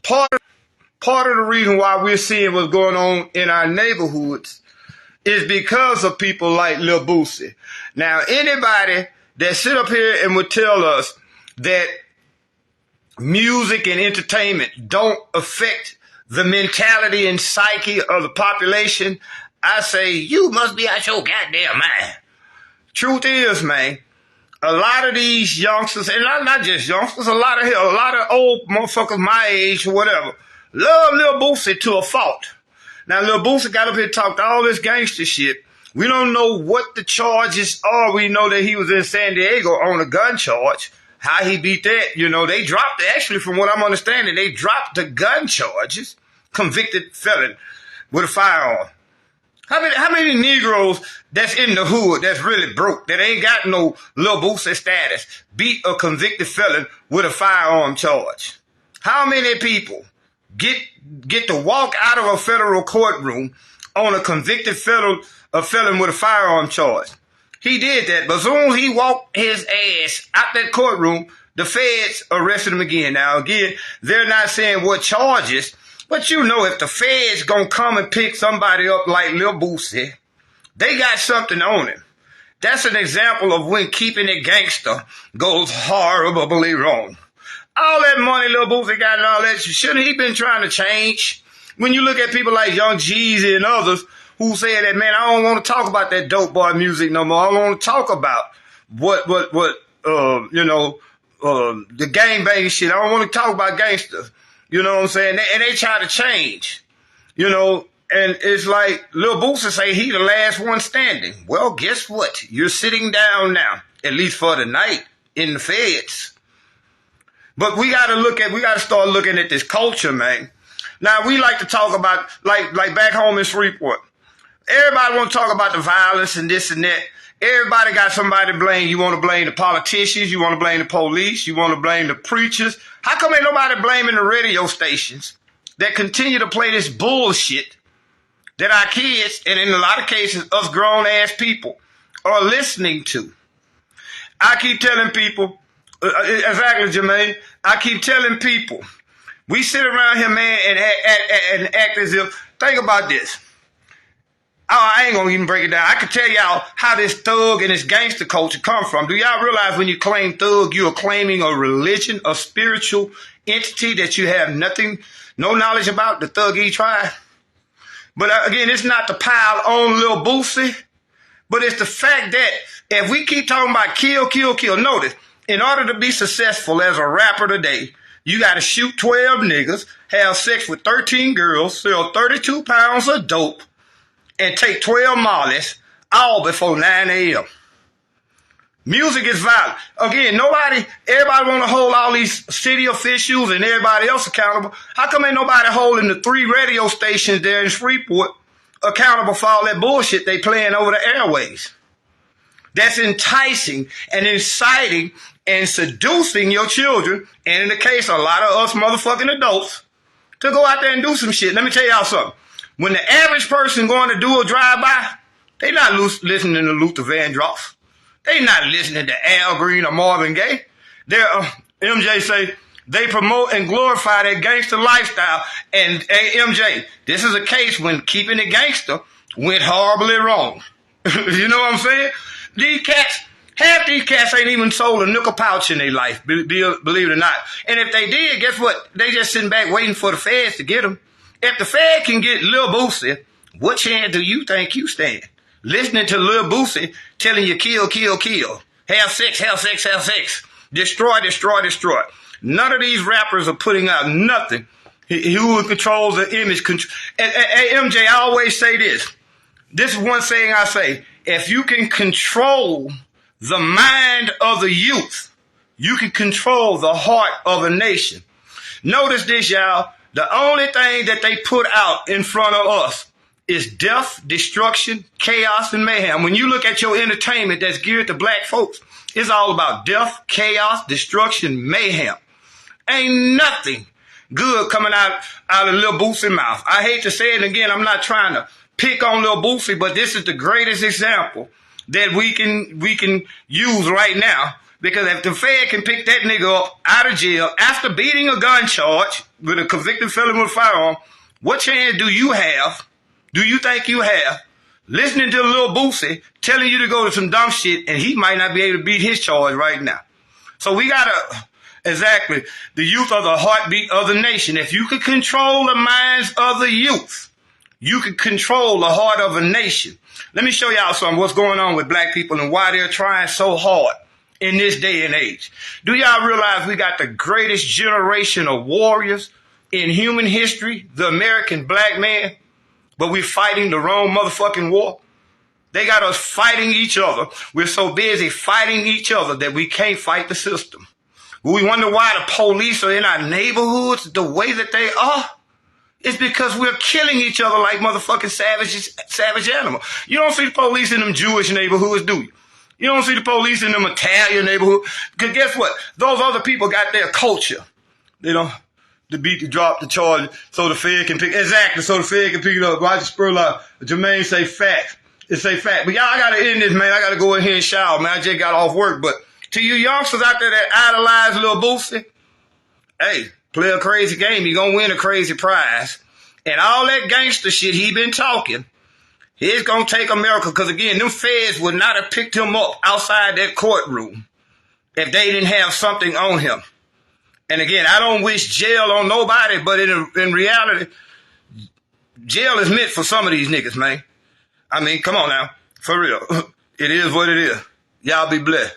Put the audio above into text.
Part of the reason why we're seeing what's going on in our neighborhoods is because of people like Lil Boosie. Now, anybody that sit up here and would tell us that music and entertainment don't affect the mentality and psyche of the population, I say, you must be out your goddamn mind. Truth is, man, a lot of these youngsters, and not just youngsters, a lot of old motherfuckers my age or whatever, love Lil Boosie to a fault. Now, Lil Boosie got up here and talked all this gangster shit. We don't know what the charges are. We know that he was in San Diego on a gun charge. How he beat that, they dropped it. Actually, from what I'm understanding, they dropped the gun charges. Convicted felon with a firearm. How many Negroes that's in the hood that's really broke, that ain't got no Lil Boosie status, beat a convicted felon with a firearm charge? How many people get to walk out of a federal courtroom on a convicted felon with a firearm charge? He did that, but as soon as he walked his ass out that courtroom, the feds arrested him again. Now, again, they're not saying what charges, but if the feds gonna come and pick somebody up like Lil Boosie, they got something on him. That's an example of when keeping it gangster goes horribly wrong. All that money Lil Boosie got and all that, shouldn't he been trying to change? When you look at people like Young Jeezy and others who say that, man, I don't want to talk about that dope boy music no more. I don't want to talk about the gangbang shit. I don't want to talk about gangsters. You know what I'm saying? And they try to change, and it's like Lil Boosie say he the last one standing. Well, guess what? You're sitting down now, at least for the night, in the feds. But we got to start looking at this culture, man. Now, we like to talk about, like back home in Shreveport. Everybody want to talk about the violence and this and that. Everybody got somebody to blame. You want to blame the politicians. You want to blame the police. You want to blame the preachers. How come ain't nobody blaming the radio stations that continue to play this bullshit that our kids, and in a lot of cases, us grown-ass people, are listening to? I keep telling people, exactly, Jermaine, I keep telling people, we sit around here, man, and act as if, think about this. Oh, I ain't gonna even break it down. I can tell y'all how this thug and this gangster culture come from. Do y'all realize when you claim thug, you are claiming a religion, a spiritual entity that you have no knowledge about, the Thuggy tribe? But again, it's not to pile on Lil Boosie, but it's the fact that if we keep talking about kill, notice, in order to be successful as a rapper today, you gotta shoot 12 niggas, have sex with 13 girls, sell 32 pounds of dope, and take 12 mollies all before 9 a.m. Music is violent. Again, everybody want to hold all these city officials and everybody else accountable. How come ain't nobody holding the 3 radio stations there in Shreveport accountable for all that bullshit they playing over the airways? That's enticing and inciting and seducing your children, and in the case of a lot of us motherfucking adults, to go out there and do some shit. Let me tell y'all something. When the average person going to do a drive-by, they not listening to Luther Vandross. They not listening to Al Green or Marvin Gaye. MJ say they promote and glorify that gangster lifestyle. And MJ, this is a case when keeping it gangster went horribly wrong. You know what I'm saying? Half these cats ain't even sold a nickel pouch in their life, believe it or not. And if they did, guess what? They just sitting back waiting for the feds to get them. If the Fed can get Lil Boosie, what chance do you think you stand? Listening to Lil Boosie telling you kill. Have sex. Destroy. None of these rappers are putting out nothing. Who controls the image? And MJ, I always say this. This is one saying I say. If you can control the mind of the youth, you can control the heart of a nation. Notice this, y'all. The only thing that they put out in front of us is death, destruction, chaos, and mayhem. When you look at your entertainment that's geared to black folks, it's all about death, chaos, destruction, mayhem. Ain't nothing good coming out of Lil Boosie's mouth. I hate to say it again. I'm not trying to pick on Lil Boosie, but this is the greatest example that we can use right now, Because if the Fed can pick that nigga up out of jail after beating a gun charge with a convicted felon with a firearm, what chance do you have, do you think you have, listening to Lil Boosie telling you to go to some dumb shit, and he might not be able to beat his charge right now? So we gotta, exactly, the youth are the heartbeat of the nation. If you could control the minds of the youth, you could control the heart of a nation. Let me show y'all something, what's going on with black people and why they're trying so hard in this day and age. Do y'all realize we got the greatest generation of warriors in human history, the American black man, but we're fighting the wrong motherfucking war? They got us fighting each other. We're so busy fighting each other that we can't fight the system. We wonder why the police are in our neighborhoods the way that they are. It's because we're killing each other like motherfucking savage animals. You don't see the police in them Jewish neighborhoods, do you? You don't see the police in them Italian neighborhoods. Because guess what? Those other people got their culture. They don't, to beat, to drop the charge so the Fed can pick, exactly, so the Fed can pick it up. Roger Spurlock, Jermaine say fact. It say fact. But y'all, I got to end this, man. I got to go in here and shower, man. I just got off work. But to you youngsters out there that idolize Lil Boosie, hey, play a crazy game. You're going to win a crazy prize. And all that gangster shit he been talking, he's going to take America. Because, again, them feds would not have picked him up outside that courtroom if they didn't have something on him. And, again, I don't wish jail on nobody, but in reality, jail is meant for some of these niggas, man. I mean, come on now. For real. It is what it is. Y'all be blessed.